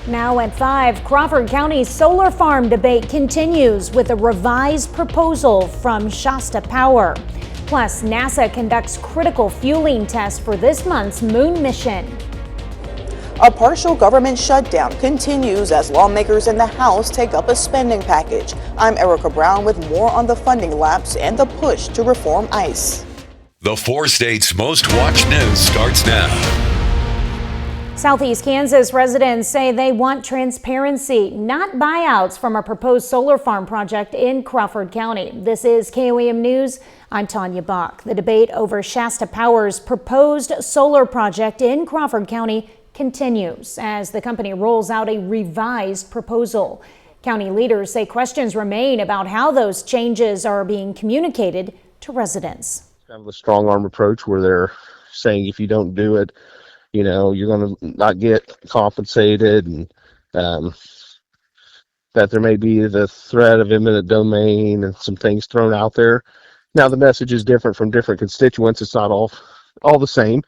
Now at 5, Crawford County's solar farm debate continues with a revised proposal from Shasta Power. Plus, NASA conducts critical fueling tests for this month's moon mission. A partial government shutdown continues as lawmakers in the House take up a spending package. I'm Erica Brown with more on the funding lapse and the push to reform ICE. The 4 states' most watched news starts now. Southeast Kansas residents say they want transparency, not buyouts from a proposed solar farm project in Crawford County. This is KOAM News. I'm Tanya Bach. The debate over Shasta Power's proposed solar project in Crawford County continues as the company rolls out a revised proposal. County leaders say questions remain about how those changes are being communicated to residents. Kind of a strong arm approach where they're saying if you don't do it, you know, you're going to not get compensated, and that there may be the threat of eminent domain and some things thrown out there. Now the message is different from different constituents. It's not all the same,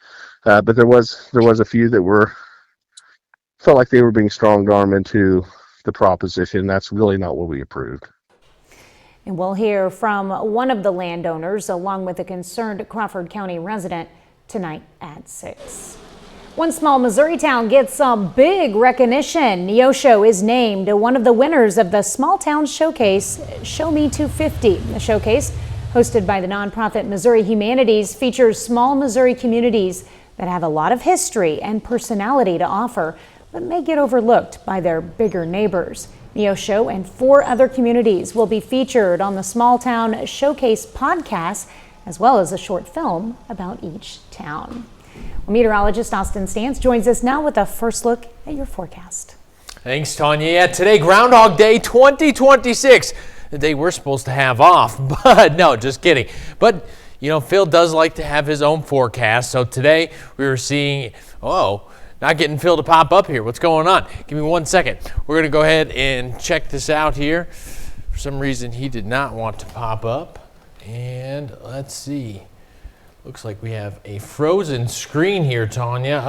but there was a few that felt like they were being strong-armed into the proposition. That's really not what we approved. And we'll hear from one of the landowners along with a concerned Crawford County resident tonight at 6. One small Missouri town gets some big recognition. Neosho is named one of the winners of the Small Town Showcase Show Me 250. The showcase, hosted by the nonprofit Missouri Humanities, features small Missouri communities that have a lot of history and personality to offer, but may get overlooked by their bigger neighbors. Neosho and 4 other communities will be featured on the Small Town Showcase podcast, as well as a short film about each town. Meteorologist Austin Stantz joins us now with a first look at your forecast. Thanks, Tanya. Yeah, today, Groundhog Day 2026, the day we're supposed to have off, but no, just kidding. But, you know, Phil does like to have his own forecast, so today we were seeing, not getting Phil to pop up here. What's going on? Give me 1 second. We're going to go ahead and check this out here. For some reason, he did not want to pop up, and let's see. Looks like we have a frozen screen here, Tanya.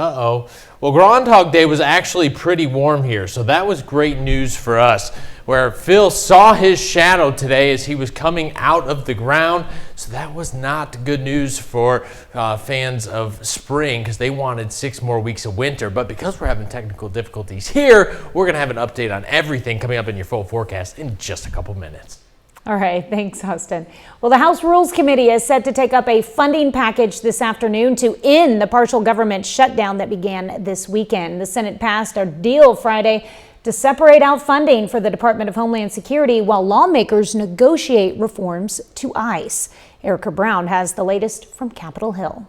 Well, Groundhog Day was actually pretty warm here, so that was great news for us, where Phil saw his shadow today as he was coming out of the ground. So that was not good news for fans of spring, because they wanted 6 more weeks of winter. But because we're having technical difficulties here, we're going to have an update on everything coming up in your full forecast in just a couple minutes. All right, thanks, Austin. Well, the House Rules Committee is set to take up a funding package this afternoon to end the partial government shutdown that began this weekend. The Senate passed a deal Friday to separate out funding for the Department of Homeland Security while lawmakers negotiate reforms to ICE. Erica Brown has the latest from Capitol Hill.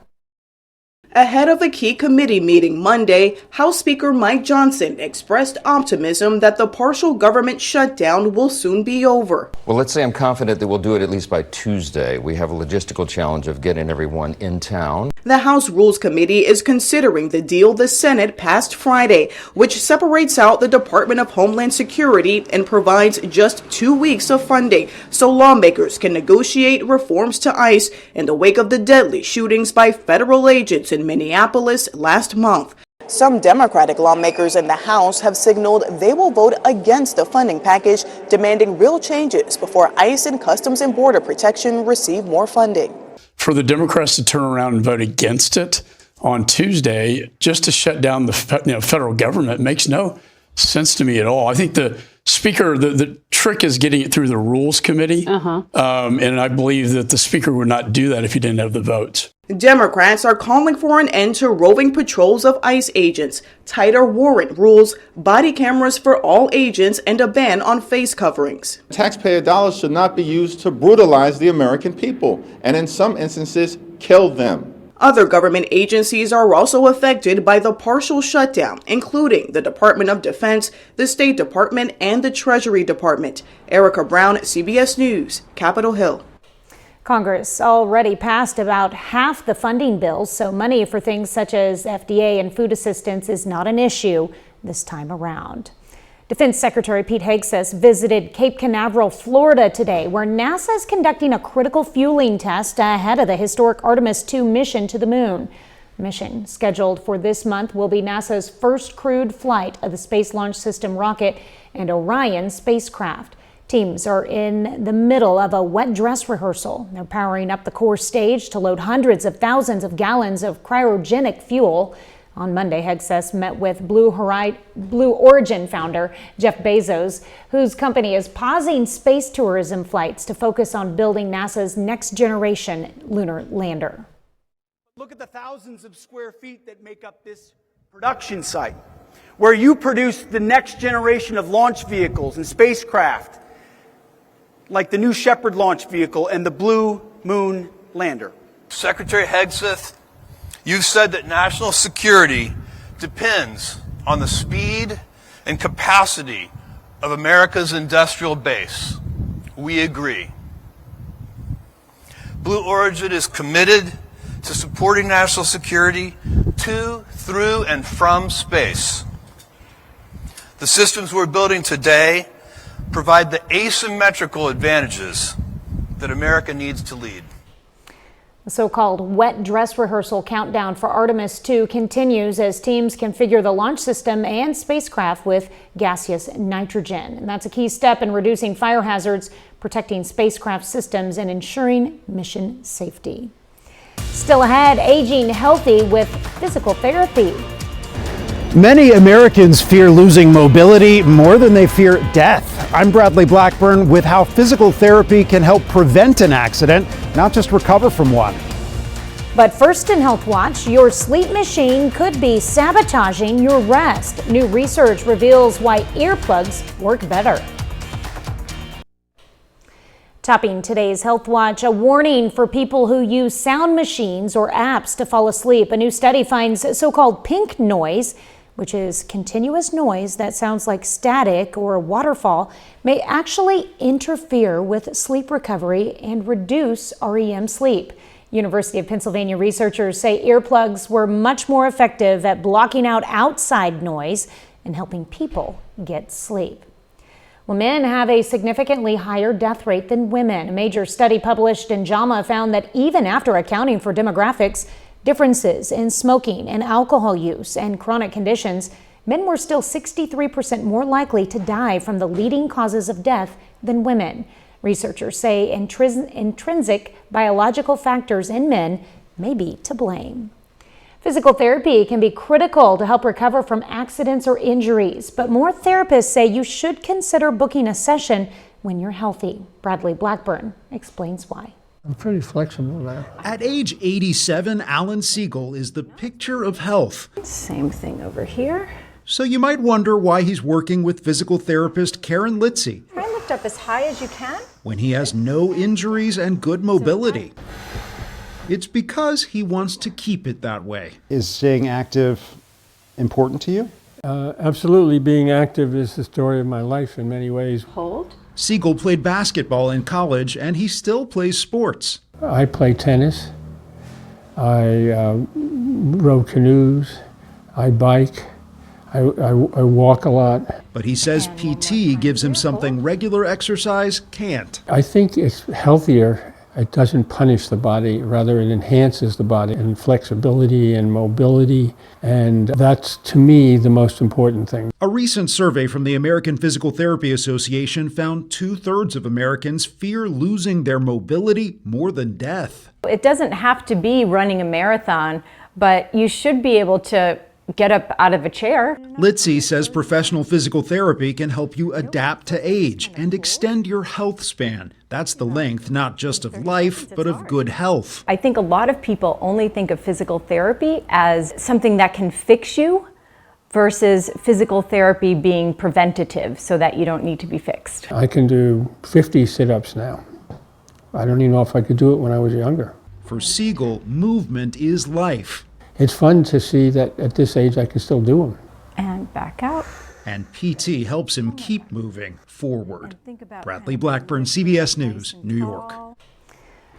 Ahead of a key committee meeting Monday, House Speaker Mike Johnson expressed optimism that the partial government shutdown will soon be over. Well, let's say I'm confident that we'll do it at least by Tuesday. We have a logistical challenge of getting everyone in town. The House Rules Committee is considering the deal the Senate passed Friday, which separates out the Department of Homeland Security and provides just 2 weeks of funding so lawmakers can negotiate reforms to ICE in the wake of the deadly shootings by federal agents in Minneapolis last month. Some Democratic lawmakers in the House have signaled they will vote against the funding package, demanding real changes before ICE and Customs and Border Protection receive more funding. For the Democrats to turn around and vote against it on Tuesday just to shut down the federal government makes no sense to me at all. I think the Speaker, the trick is getting it through the Rules Committee, and I believe that the Speaker would not do that if he didn't have the votes. Democrats are calling for an end to roving patrols of ICE agents, tighter warrant rules, body cameras for all agents, and a ban on face coverings. Taxpayer dollars should not be used to brutalize the American people and in some instances kill them. Other government agencies are also affected by the partial shutdown, including the Department of Defense, the State Department, and the Treasury Department. Erica Brown, CBS News, Capitol Hill. Congress already passed about half the funding bills, so money for things such as FDA and food assistance is not an issue this time around. Defense Secretary Pete Hegseth visited Cape Canaveral, Florida today, where NASA is conducting a critical fueling test ahead of the historic Artemis II mission to the moon. The mission, scheduled for this month, will be NASA's first crewed flight of the Space Launch System rocket and Orion spacecraft. Teams are in the middle of a wet dress rehearsal. They're powering up the core stage to load hundreds of thousands of gallons of cryogenic fuel. On Monday, Hegseth met with Blue Origin founder Jeff Bezos, whose company is pausing space tourism flights to focus on building NASA's next generation lunar lander. Look at the thousands of square feet that make up this production site, where you produce the next generation of launch vehicles and spacecraft, like the New Shepard launch vehicle and the Blue Moon lander. Secretary Hegseth, you've said that national security depends on the speed and capacity of America's industrial base. We agree. Blue Origin is committed to supporting national security to, through, and from space. The systems we're building today provide the asymmetrical advantages that America needs to lead. The so-called wet dress rehearsal countdown for Artemis II continues as teams configure the launch system and spacecraft with gaseous nitrogen. And that's a key step in reducing fire hazards, protecting spacecraft systems, and ensuring mission safety. Still ahead, aging healthy with physical therapy. Many Americans fear losing mobility more than they fear death. I'm Bradley Blackburn with how physical therapy can help prevent an accident, not just recover from one. But first in Health Watch, your sleep machine could be sabotaging your rest. New research reveals why earplugs work better. Topping today's Health Watch, a warning for people who use sound machines or apps to fall asleep. A new study finds so-called pink noise, which is continuous noise that sounds like static or a waterfall, may actually interfere with sleep recovery and reduce REM sleep. University of Pennsylvania researchers say earplugs were much more effective at blocking out outside noise and helping people get sleep. Well, men have a significantly higher death rate than women. A major study published in JAMA found that even after accounting for demographics, differences in smoking and alcohol use and chronic conditions, men were still 63% more likely to die from the leading causes of death than women. Researchers say intrinsic biological factors in men may be to blame. Physical therapy can be critical to help recover from accidents or injuries, but more therapists say you should consider booking a session when you're healthy. Bradley Blackburn explains why. I'm pretty flexible now. At age 87, Alan Siegel is the picture of health. Same thing over here. So you might wonder why he's working with physical therapist Karen Litzy. Try and lift up as high as you can. When he has no injuries and good mobility. It's because he wants to keep it that way. Is staying active important to you? Absolutely. Being active is the story of my life in many ways. Hold. Siegel played basketball in college, and he still plays sports. I play tennis. I row canoes. I bike. I walk a lot. But he says PT gives him something regular exercise can't. I think it's healthier. It doesn't punish the body, rather it enhances the body in flexibility and mobility, and that's, to me, the most important thing. A recent survey from the American Physical Therapy Association found 2/3 of Americans fear losing their mobility more than death. It doesn't have to be running a marathon, but you should be able to get up out of a chair. Litzy says professional physical therapy can help you adapt to age and extend your health span. That's the length, not just of life, but of good health. I think a lot of people only think of physical therapy as something that can fix you versus physical therapy being preventative so that you don't need to be fixed. I can do 50 sit-ups now. I don't even know if I could do it when I was younger. For Siegel, movement is life. It's fun to see that at this age I can still do them. And back out. And PT helps him keep moving forward. Bradley Blackburn, CBS News, New York.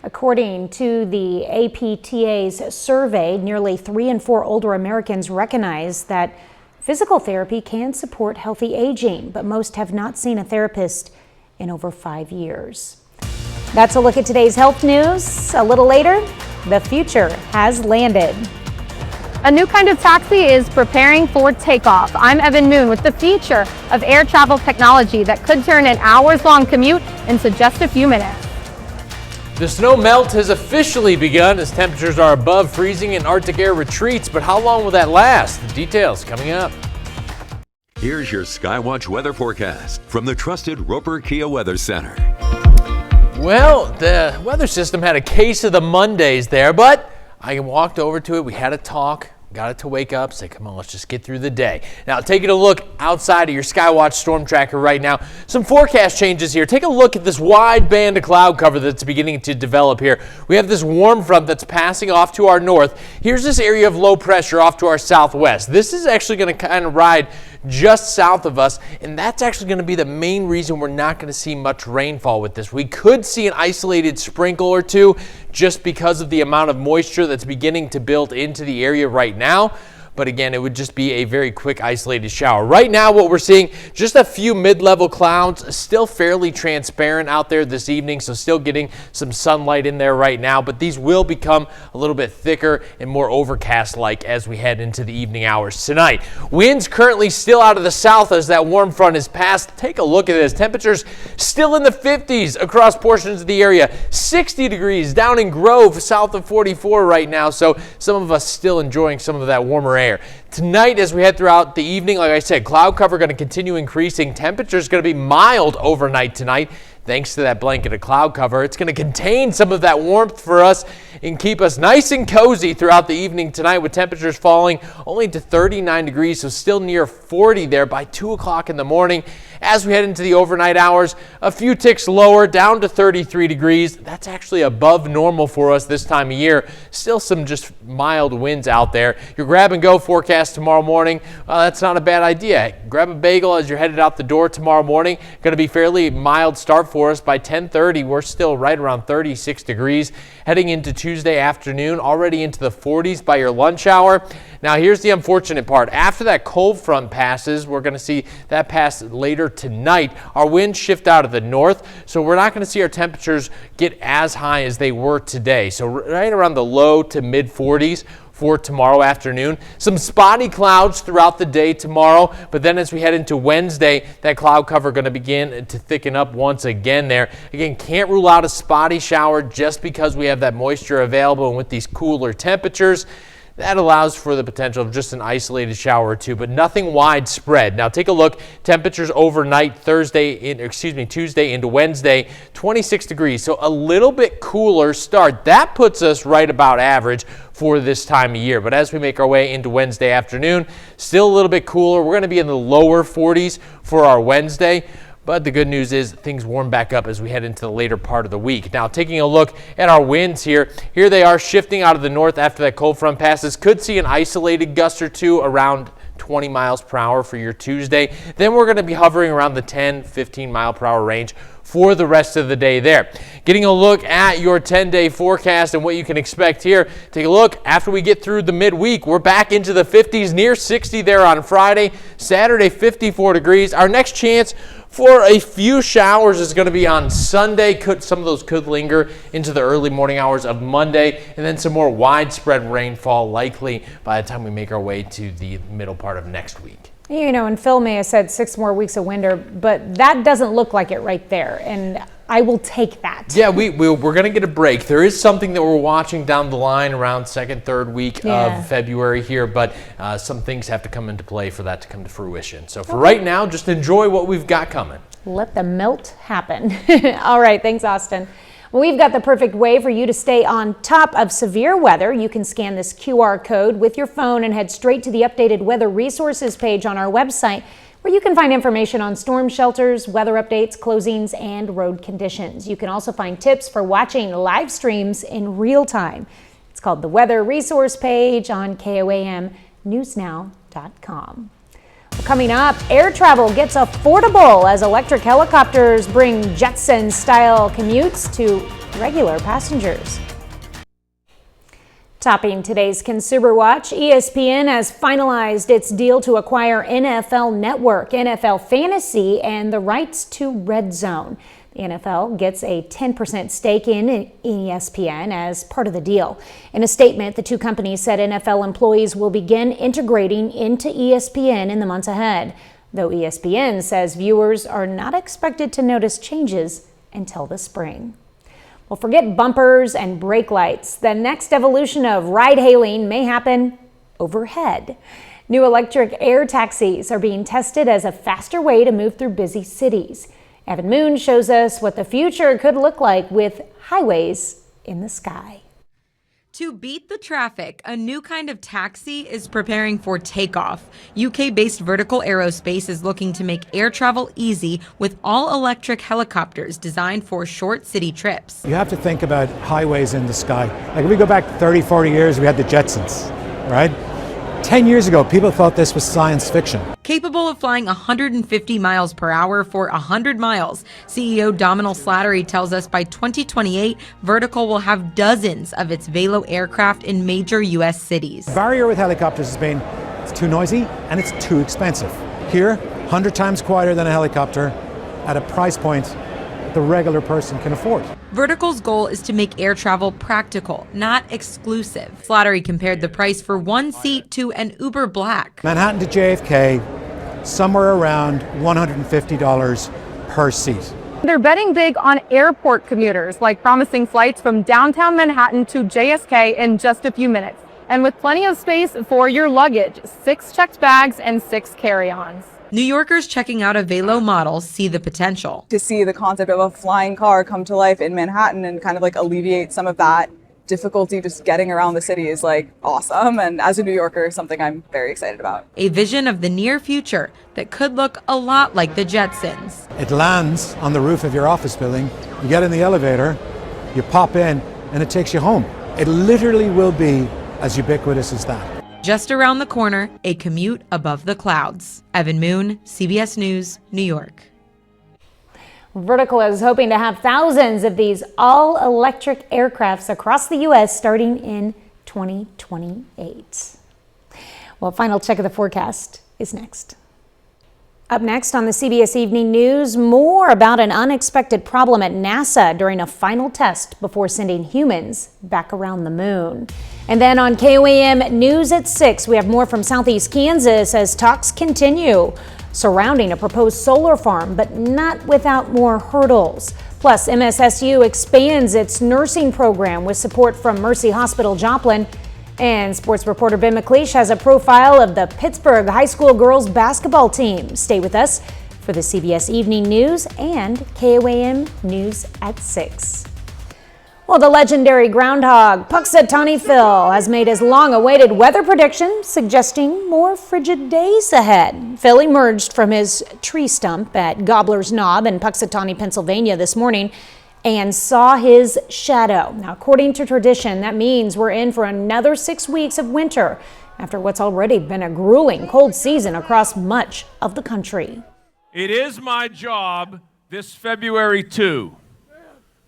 According to the APTA's survey, nearly 3 in 4 older Americans recognize that physical therapy can support healthy aging, but most have not seen a therapist in over 5 years. That's a look at today's health news. A little later, the future has landed. A new kind of taxi is preparing for takeoff. I'm Evan Moon with the feature of air travel technology that could turn an hours-long commute into just a few minutes. The snow melt has officially begun as temperatures are above freezing and Arctic air retreats, but how long will that last? The details coming up. Here's your Skywatch weather forecast from the trusted Roper Kia Weather Center. Well, the weather system had a case of the Mondays there, but I walked over to it. We had a talk, got it to wake up, say, come on, let's just get through the day. Now, taking a look outside of your Skywatch storm tracker right now, some forecast changes here. Take a look at this wide band of cloud cover that's beginning to develop here. We have this warm front that's passing off to our north. Here's this area of low pressure off to our southwest. This is actually going to kind of ride just south of us, and that's actually going to be the main reason we're not going to see much rainfall with this. We could see an isolated sprinkle or two just because of the amount of moisture that's beginning to build into the area right now. But again, it would just be a very quick isolated shower. Right now, what we're seeing, just a few mid-level clouds, still fairly transparent out there this evening, so still getting some sunlight in there right now, but these will become a little bit thicker and more overcast-like as we head into the evening hours tonight. Winds currently still out of the south as that warm front is passed. Take a look at this. Temperatures still in the 50s across portions of the area. 60 degrees down in Grove, south of 44 right now, so some of us still enjoying some of that warmer air. Tonight, as we head throughout the evening, like I said, cloud cover going to continue increasing. Temperatures going to be mild overnight tonight. Thanks to that blanket of cloud cover, it's going to contain some of that warmth for us and keep us nice and cozy throughout the evening tonight, with temperatures falling only to 39 degrees, so still near 40 there by 2 o'clock in the morning. As we head into the overnight hours, a few ticks lower, down to 33 degrees. That's actually above normal for us this time of year. Still some just mild winds out there. Your grab-and-go forecast tomorrow morning, that's not a bad idea. Grab a bagel as you're headed out the door tomorrow morning. Going to be fairly mild start for us. By 10:30, we're still right around 36 degrees. Heading into Tuesday afternoon, already into the 40s by your lunch hour. Now, here's the unfortunate part. After that cold front passes, we're going to see that pass later tonight. Our winds shift out of the north, so we're not going to see our temperatures get as high as they were today. So right around the low to mid 40s for tomorrow afternoon. Some spotty clouds throughout the day tomorrow, but then as we head into Wednesday, that cloud cover going to begin to thicken up once again there. Again, can't rule out a spotty shower just because we have that moisture available, and with these cooler temperatures, that allows for the potential of just an isolated shower or two, but nothing widespread. Now take a look. Temperatures overnight Tuesday into Wednesday, 26 degrees. So a little bit cooler start. That puts us right about average for this time of year. But as we make our way into Wednesday afternoon, still a little bit cooler. We're going to be in the lower 40s for our Wednesday. But the good news is things warm back up as we head into the later part of the week. Now, taking a look at our winds here they are shifting out of the north after that cold front passes. Could see an isolated gust or two around 20 miles per hour for your Tuesday. Then we're going to be hovering around the 10-15 mile per hour range for the rest of the day there. Getting a look at your 10-day forecast and what you can expect here. Take a look. After we get through the midweek, we're back into the 50s, near 60 there on Friday. Saturday, 54 degrees. Our next chance for a few showers is going to be on Sunday. Some of those could linger into the early morning hours of Monday, and then some more widespread rainfall likely by the time we make our way to the middle part of next week. You know, and Phil may have said 6 more weeks of winter, but that doesn't look like it right there. And I will take that. Yeah, we're going to get a break. There is something that we're watching down the line around second, third week of February here, but some things have to come into play for that to come to fruition. So for right now, just enjoy what we've got coming. Let the melt happen. All right, thanks, Austin. Well, we've got the perfect way for you to stay on top of severe weather. You can scan this QR code with your phone and head straight to the updated weather resources page on our website, where you can find information on storm shelters, weather updates, closings, and road conditions. You can also find tips for watching live streams in real time. It's called the Weather Resource page on KOAMnewsnow.com. Coming up, air travel gets affordable as electric helicopters bring Jetson-style commutes to regular passengers. Topping today's Consumer Watch, ESPN has finalized its deal to acquire NFL Network, NFL Fantasy, and the rights to Red Zone. The NFL gets a 10% stake in ESPN as part of the deal. In a statement, the two companies said NFL employees will begin integrating into ESPN in the months ahead, though ESPN says viewers are not expected to notice changes until the spring. Well, forget bumpers and brake lights. The next evolution of ride-hailing may happen overhead. New electric air taxis are being tested as a faster way to move through busy cities. Evan Moon shows us what the future could look like with highways in the sky. To beat the traffic, a new kind of taxi is preparing for takeoff. UK-based Vertical Aerospace is looking to make air travel easy with all-electric helicopters designed for short city trips. You have to think about highways in the sky. Like if we go back 30, 40 years, we had the Jetsons, right? 10 years ago, people thought this was science fiction. Capable of flying 150 miles per hour for 100 miles, CEO Domhnall Slattery tells us by 2028, Vertical will have dozens of its Velo aircraft in major U.S. cities. The barrier with helicopters has been it's too noisy and it's too expensive. Here, 100 times quieter than a helicopter at a price point that the regular person can afford. Vertical's goal is to make air travel practical, not exclusive. Slattery compared the price for one seat to an Uber Black. Manhattan to JFK, somewhere around $150 per seat. They're betting big on airport commuters, like promising flights from downtown Manhattan to JFK in just a few minutes. And with plenty of space for your luggage, 6 checked bags and 6 carry-ons. New Yorkers checking out a Velo model see the potential. To see the concept of a flying car come to life in Manhattan and kind of like alleviate some of that difficulty just getting around the city is like awesome. And as a New Yorker, something I'm very excited about. A vision of the near future that could look a lot like the Jetsons. It lands on the roof of your office building, you get in the elevator, you pop in, and it takes you home. It literally will be as ubiquitous as that. Just around the corner, a commute above the clouds. Evan Moon, CBS News, New York. Vertical is hoping to have thousands of these all-electric aircrafts across the U.S. starting in 2028. Well, final check of the forecast is next. Up next on the CBS Evening News, more about an unexpected problem at NASA during a final test before sending humans back around the moon. And then on KOAM News at 6, we have more from Southeast Kansas as talks continue surrounding a proposed solar farm, but not without more hurdles. Plus, MSSU expands its nursing program with support from Mercy Hospital Joplin. And sports reporter Ben McLeish has a profile of the Pittsburgh High School girls basketball team. Stay with us for the CBS Evening News and KOAM News at 6. Well, the legendary groundhog Puxatawny Phil has made his long-awaited weather prediction, suggesting more frigid days ahead. Phil emerged from his tree stump at Gobbler's Knob in Puxatawny, Pennsylvania this morning and saw his shadow. Now, according to tradition, that means we're in for another 6 weeks of winter after what's already been a grueling cold season across much of the country. It is my job this February 2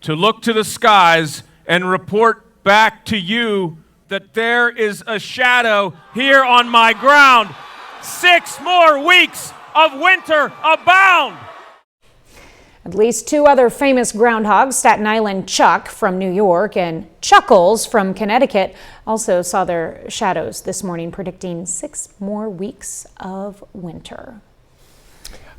to look to the skies and report back to you that there is a shadow here on my ground. 6 more weeks of winter abound. At least 2 other famous groundhogs, Staten Island Chuck from New York and Chuckles from Connecticut, also saw their shadows this morning, predicting 6 more weeks of winter.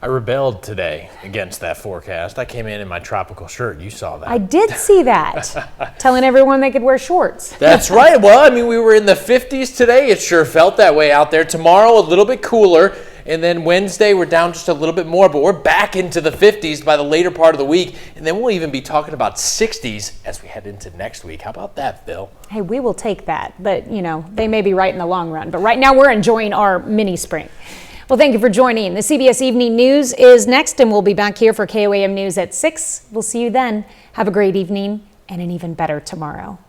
I rebelled today against that forecast. I came in my tropical shirt. You saw that. I did see that. Telling everyone they could wear shorts. That's right. Well, I mean, we were in the 50s today. It sure felt that way out there. Tomorrow, a little bit cooler. And then Wednesday, we're down just a little bit more, but we're back into the 50s by the later part of the week. And then we'll even be talking about 60s as we head into next week. How about that, Phil? Hey, we will take that. But, you know, they may be right in the long run. But right now, we're enjoying our mini spring. Well, thank you for joining. The CBS Evening News is next, and we'll be back here for KOAM News at 6. We'll see you then. Have a great evening and an even better tomorrow.